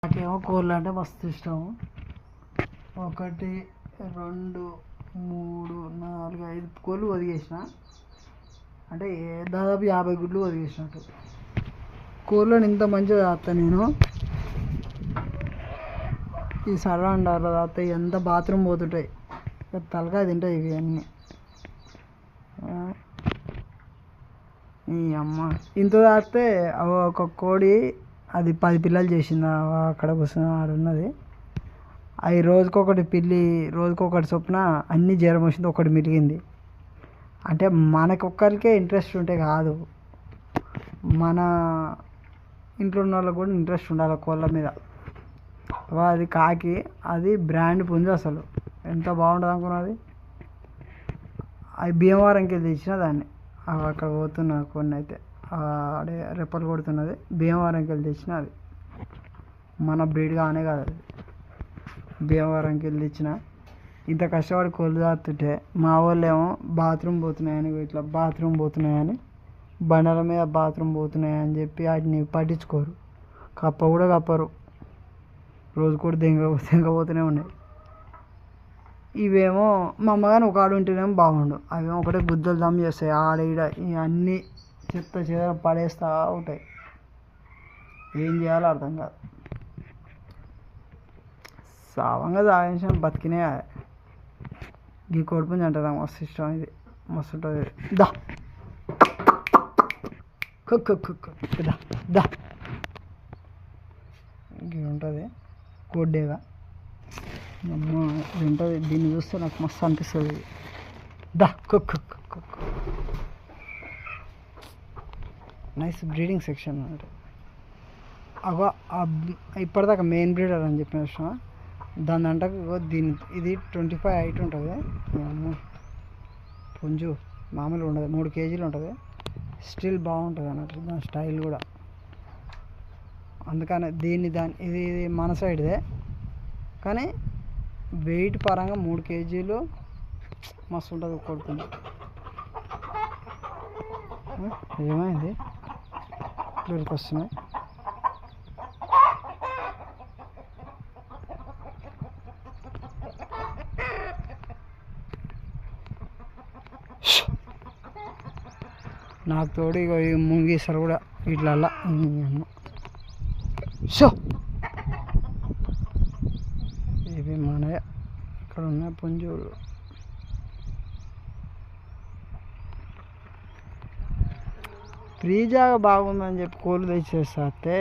నాకేమో కోళ్ళు అంటే మస్తు ఇష్టం. 1 2 3 4 5 కోళ్ళు ఒదిగేసిన, అంటే దాదాపు 50 గుడ్లు ఒదిగేసినట్టు. కోళ్ళని ఇంత మంచిగా తాగుతాను నేను. ఈ సరౌండర్లో తాగుతాయి, ఎంత బాత్రూమ్ పోతుంటాయి, తలకాయ తింటాయి ఇవి అన్నీ. ఈ అమ్మ ఇంత తాగితే ఒక కోడి అది 10 పిల్లలు చేసింది. అక్కడ కూర్చొని ఆడున్నది. అవి రోజుకొకటి పిల్లి, రోజుకొకటి చొప్పున అన్నీ జ్వరం వచ్చింది, ఒకటి మిలిగింది. అంటే మనకొక్కరికే ఇంట్రెస్ట్ ఉంటే కాదు, మన ఇంట్లో ఉన్న వాళ్ళకి కూడా ఇంట్రెస్ట్ ఉండాలి కోళ్ళ మీద. అది కాకి, అది బ్రాండ్ పుంజు. అసలు ఎంత బాగుంటుంది అనుకున్నది. అది భీమవరంకి వెళ్ళి తెచ్చిన దాన్ని. అక్కడ పోతున్నా కొన్ని అయితే అడే రెప్పలు కొడుతున్నది. భీమవరంకి వెళ్ళి తెచ్చిన, అది మన బ్రీడ్ కానే కాదు. అది భీమవరంకి వెళ్ళి తెచ్చిన. ఇంత కష్టపడి కోళ్ళు తాగుతుంటే మా వాళ్ళు ఏమో బాత్రూమ్ పోతున్నాయని, ఇట్లా బాత్రూమ్ పోతున్నాయని, బండల మీద బాత్రూమ్ పోతున్నాయని చెప్పి వాటిని పట్టించుకోరు, కప్ప కూడా కప్పరు. రోజు కూడా దెంగపోతూనే ఉన్నాయి. ఇవేమో మా అమ్మగాని ఒక ఆడు ఉంటేనేమో బాగుండు, అవేమో ఒకటే గుద్దలు దమ్ చేస్తాయి. ఆడ ఈడ అన్నీ చెత్త చెత్త పడేస్తూ ఉంటాయి. ఏం చేయాలో అర్థం కాదు. సావంగా తాగేసిన బతికినే. ఈ కోడిపుంజి అంటే నాకు మస్తు ఇష్టం. ఇది మస్తు ఉంటుంది. దా దా దా ఇది ఉంటుంది కోడ్డేగా. అమ్మ ఇది ఉంటుంది. దీన్ని చూస్తే నాకు మస్తు అనిపిస్తుంది. దా నైస్ బ్రీడింగ్ సెక్షన్ అంటే. అగో ఇప్పటిదాకా మెయిన్ బ్రీడర్ అని చెప్పిన విషయం. దాని అంటే ఇది 25 హైట్ ఉంటుంది. పుంజు మామూలుగా ఉండదు, 3 కేజీలు ఉంటుంది. స్టిల్ బాగుంటుంది అన్నట్లు దాని స్టైల్ కూడా. అందుకని ఇది మన సైడ్దే, కానీ వెయిట్ పరంగా 3 కేజీలు మస్తు ఉంటుంది కొడుకుంది. ఏమైంది ఇక్కడికి వస్తున్నాయి. నాకు తోడు ఇక ముంగీసారు కూడా వీటిలల్లా. షో ఇవి మనయే. ఇక్కడ ఉన్న పుంజులు ఫ్రీ జాగా బాగుందని చెప్పి కోళ్ళు తెచ్చేస్తే